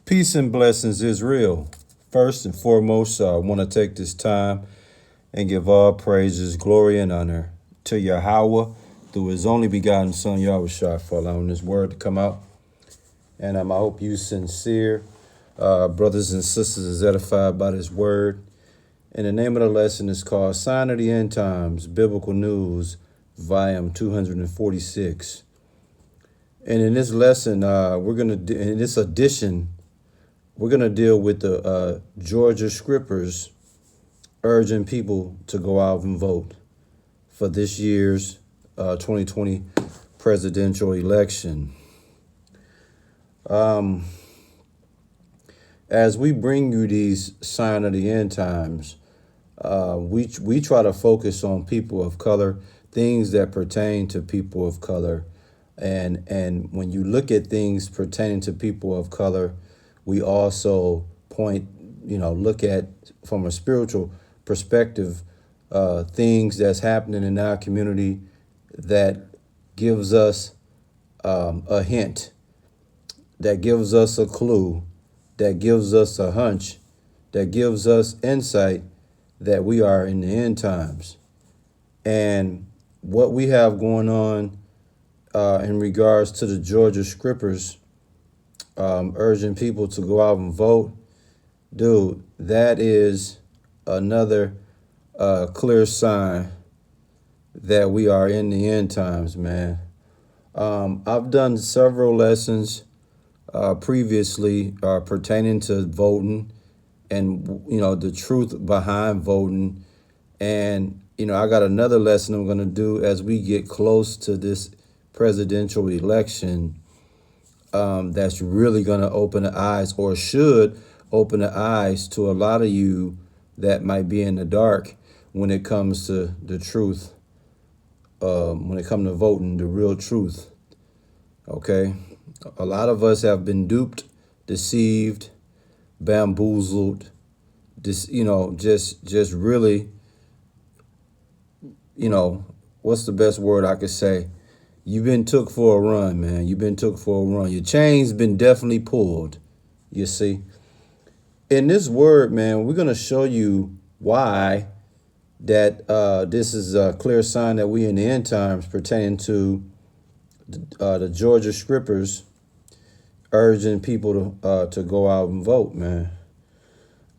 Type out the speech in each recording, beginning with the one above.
Peace and blessings, Israel. First and foremost, I want to take this time and give all praises, glory, and honor to Yahweh through his only begotten Son, Yahushua, for allowing this word to come out. And I hope you sincere brothers and sisters is edified by this word. And the name of the lesson is called Sign of the End Times, Biblical News, volume 246. And in this lesson, in this edition, we're going to deal with the Georgia Scrippers urging people to go out and vote for this year's 2020 presidential election. As we bring you these sign of the end times, we try to focus on people of color, things that pertain to people of color. And when you look at things pertaining to people of color, we also look at from a spiritual perspective, things that's happening in our community that gives us a hint, that gives us a clue, that gives us a hunch, that gives us insight that we are in the end times. And what we have going on in regards to the Georgia Scrippers urging people to go out and vote, dude, that is another clear sign that we are in the end times, man. I've done several lessons previously pertaining to voting and, the truth behind voting. And, I got another lesson I'm going to do as we get close to this presidential election that's really going to open the eyes, or should open the eyes, to a lot of you that might be in the dark when it comes to the truth, when it comes to voting, the real truth. Okay? A lot of us have been duped, deceived, bamboozled, just really, what's the best word I could say? You've been took for a run, man. You've been took for a run. Your chain's been definitely pulled, you see. In this word, man, we're going to show you why that this is a clear sign that we in the end times pertaining to the Georgia Scrippers urging people to go out and vote, man.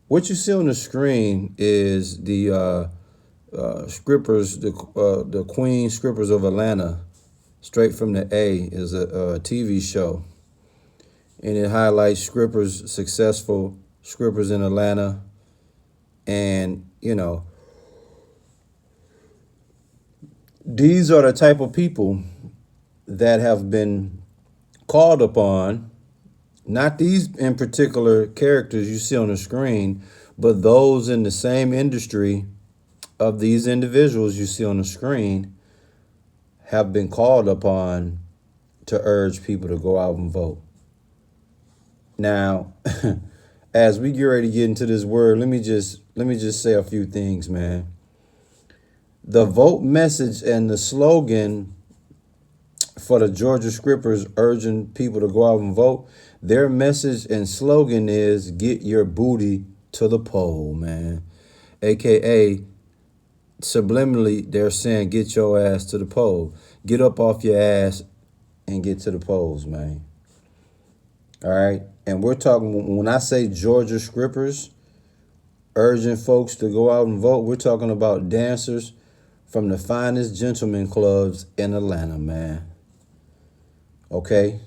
What you see on the screen is the Scrippers, the Queen Scrippers of Atlanta. Straight from the A is a TV show, and it highlights Scrippers, successful Scrippers in Atlanta. And, these are the type of people that have been called upon, not these in particular characters you see on the screen, but those in the same industry of these individuals you see on the screen have been called upon to urge people to go out and vote. Now, as we get ready to get into this word, let me just say a few things, man. The vote message and the slogan for the Georgia Scrippers urging people to go out and vote, their message and slogan is "Get your booty to the poll," man. AKA, subliminally, they're saying get your ass to the poll. Get up off your ass and get to the polls, man. All right? And we're talking, when I say Georgia Scrippers urging folks to go out and vote, we're talking about dancers from the finest gentlemen clubs in Atlanta, man. Okay?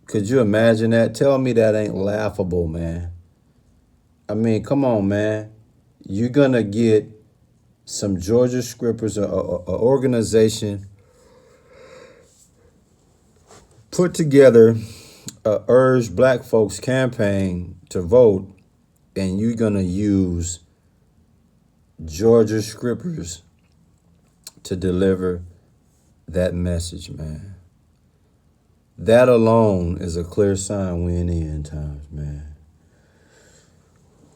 Could you imagine that? Tell me that ain't laughable, man. I mean, come on, man. You're going to get some Georgia Scrippers, an organization put together, urge black folks campaign to vote, and you're going to use Georgia Scrippers to deliver that message, man. That alone is a clear sign we're in the end times, man.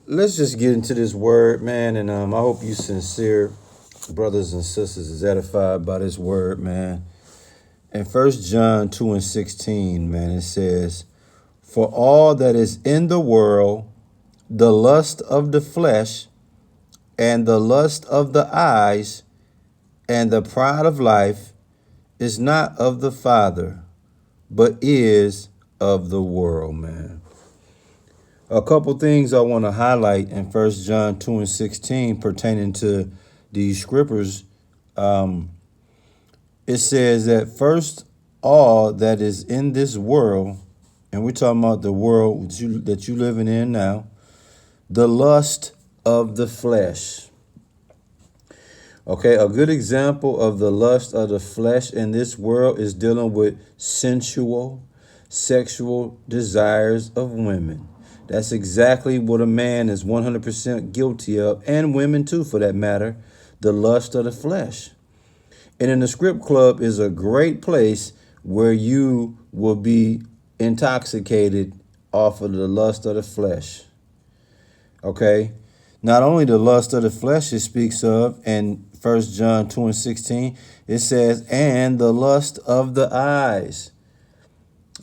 Let's just get into this word, man, and I hope you sincere brothers and sisters is edified by this word, man. In 1 John 2:16, man, it says, For all that is in the world, the lust of the flesh, and the lust of the eyes, and the pride of life, is not of the Father, but is of the world, man. A couple things I want to highlight in 1 John 2 and 16 pertaining to these scriptures. It says that first, all that is in this world, and we're talking about the world that you living in now, the lust of the flesh. Okay, a good example of the lust of the flesh in this world is dealing with sensual, sexual desires of women. That's exactly what a man is 100% guilty of, and women too, for that matter, the lust of the flesh. And in the Script Club is a great place where you will be intoxicated off of the lust of the flesh. Okay? Not only the lust of the flesh it speaks of in 1 John 2 and 16, it says, and the lust of the eyes.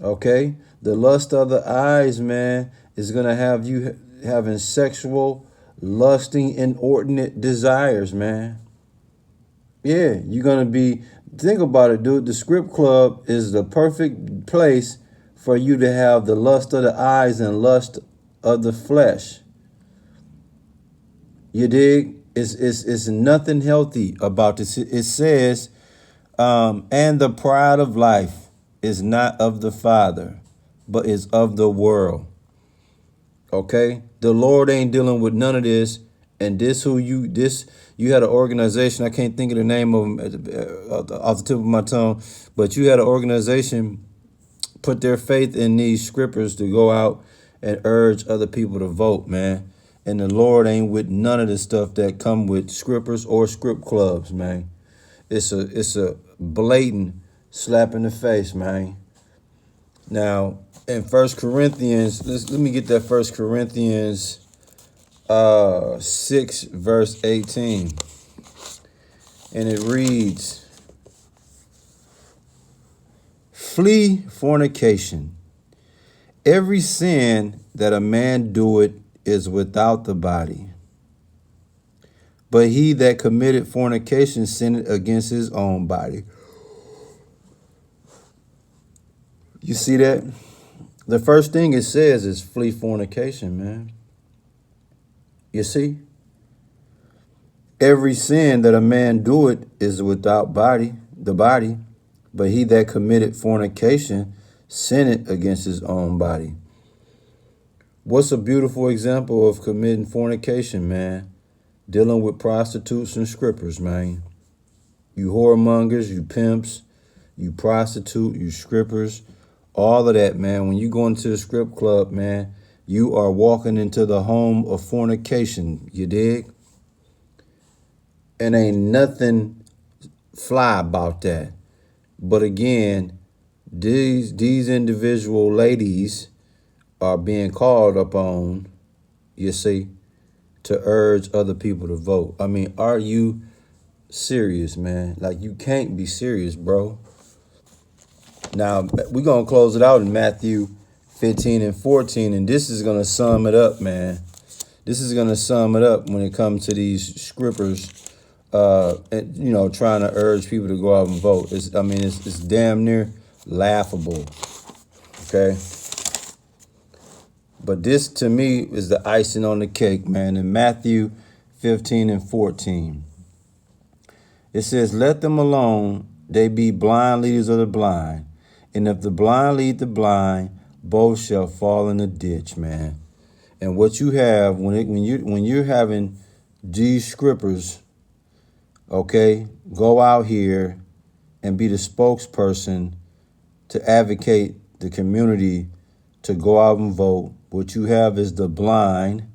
Okay? The lust of the eyes, man, is going to have you having sexual, lusting, inordinate desires, man. Yeah, you're going to be, think about it, dude. The Script Club is the perfect place for you to have the lust of the eyes and lust of the flesh. You dig? It's nothing healthy about this. It says, and the pride of life is not of the Father, but is of the world. Okay? The Lord ain't dealing with none of this. And you had an organization, I can't think of the name of them off the tip of my tongue, but you had an organization put their faith in these scriptures to go out and urge other people to vote, man. And the Lord ain't with none of the stuff that come with scriptures or script clubs, man. It's a blatant slap in the face, man. Now, in 1 Corinthians, let me get that 1 Corinthians 6 verse 18, and it reads, flee fornication. Every sin that a man doeth is without the body, but he that committed fornication sinned against his own body. You see that? The first thing it says is flee fornication, man. You see? Every sin that a man doeth is without the body, but he that committed fornication sinned against his own body. What's a beautiful example of committing fornication, man? Dealing with prostitutes and strippers, man. You whoremongers, you pimps, you prostitute, you strippers, all of that, man. When you go into the Script Club, man, you are walking into the home of fornication, you dig? And ain't nothing fly about that. But again, these individual ladies are being called upon, you see, to urge other people to vote. I mean, are you serious, man? Like, you can't be serious, bro. Now, we're going to close it out in Matthew 15 and 14, and this is going to sum it up, man. This is going to sum it up when it comes to these scriptures, trying to urge people to go out and vote. It's damn near laughable, okay? But this, to me, is the icing on the cake, man. In Matthew 15 and 14, it says, let them alone, they be blind leaders of the blind. And if the blind lead the blind, both shall fall in the ditch, man. And what you have when you're having these scrippers, okay, go out here and be the spokesperson to advocate the community to go out and vote. What you have is the blind,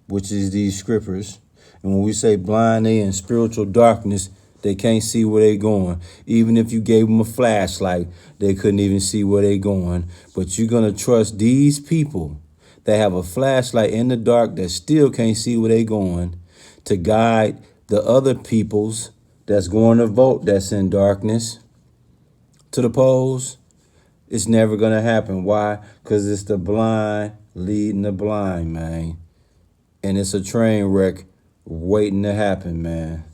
which is these scrippers. And when we say blind, they in spiritual darkness. They can't see where they going. Even if you gave them a flashlight, they couldn't even see where they going. But you're going to trust these people that have a flashlight in the dark that still can't see where they going to guide the other peoples that's going to vote that's in darkness to the polls. It's never going to happen. Why? Because it's the blind leading the blind, man. And it's a train wreck waiting to happen, man.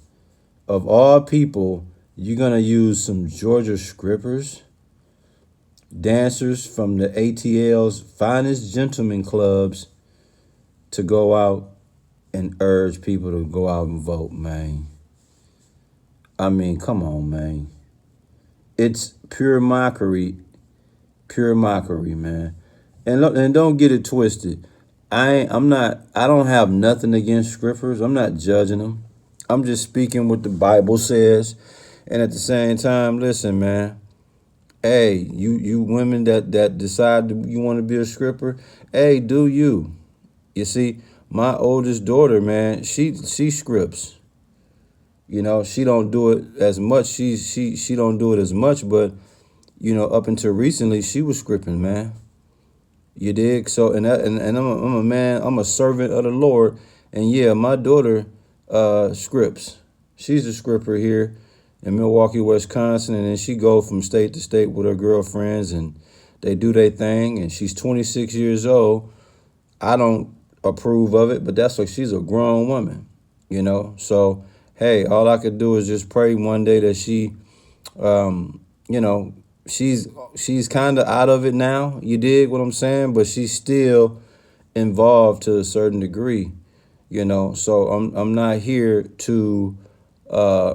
Of all people, you're going to use some Georgia strippers, dancers from the ATL's finest gentlemen clubs to go out and urge people to go out and vote, man. I mean, come on, man. It's pure mockery, man. And don't get it twisted. I don't have nothing against strippers. I'm not judging them. I'm just speaking what the Bible says. And at the same time, listen, man. Hey, you women that decide you want to be a stripper, hey, do you? You see, my oldest daughter, man, she scripts. You know, she don't do it as much. She don't do it as much, but you know, up until recently, she was scripting, man. You dig? So, and I'm a man. I'm a servant of the Lord, and yeah, my daughter scripts. She's a scripper here in Milwaukee, Wisconsin, and then she go from state to state with her girlfriends, and they do their thing. And she's 26 years old. I don't approve of it, but that's like she's a grown woman, you know. So hey, all I could do is just pray one day that she, you know, she's kind of out of it now. You dig what I'm saying? But she's still involved to a certain degree, you know. So I'm not here to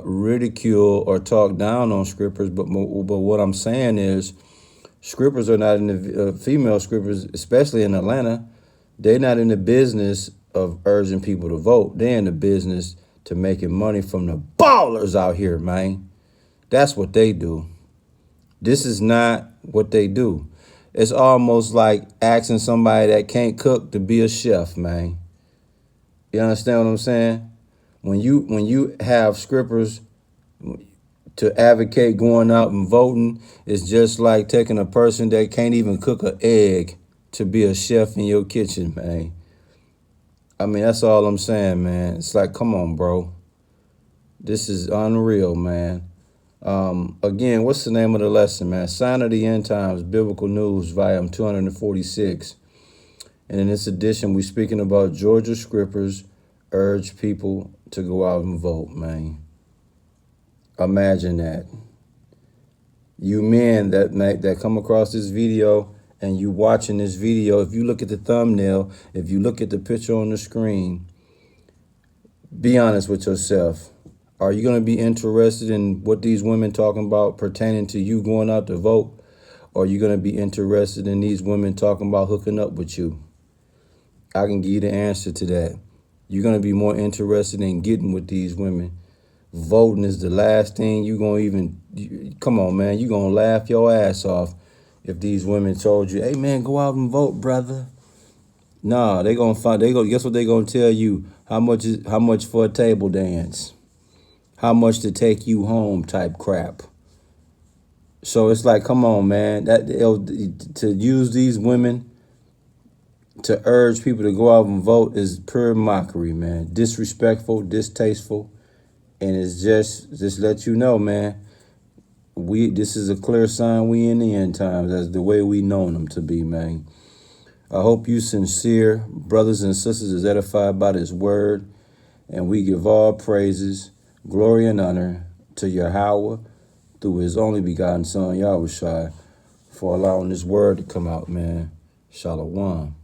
ridicule or talk down on strippers, but what I'm saying is strippers are not in the female strippers, especially in Atlanta. They're not in the business of urging people to vote. They're in the business to making money from the ballers out here, man. That's what they do. This is not what they do. It's almost like asking somebody that can't cook to be a chef, man. You understand what I'm saying? When you have strippers to advocate going out and voting, it's just like taking a person that can't even cook an egg to be a chef in your kitchen, man. I mean, that's all I'm saying, man. It's like, come on, bro. This is unreal, man. Again, what's the name of the lesson, man? Sign of the End Times, Biblical News, volume 246. And in this edition, we're speaking about Georgia strippers urge people to go out and vote, man. Imagine that. You men that come across this video and you watching this video, if you look at the thumbnail, if you look at the picture on the screen, be honest with yourself. Are you going to be interested in what these women talking about pertaining to you going out to vote? Or are you going to be interested in these women talking about hooking up with you? I can give you the answer to that. You're going to be more interested in getting with these women. Voting is the last thing you're going to even, come on, man, you're going to laugh your ass off if these women told you, hey, man, go out and vote, brother. Nah, guess what they going to tell you? How much for a table dance? How much to take you home type crap. So it's like, come on, man, to use these women to urge people to go out and vote is pure mockery, man. Disrespectful, distasteful. And it's just let you know, man, this is a clear sign we in the end times. That's the way we known them to be, man. I hope you sincere brothers and sisters is edified by this word. And we give all praises, glory, and honor to Yahweh through his only begotten son, Yahushua, for allowing this word to come out, man. Shalom.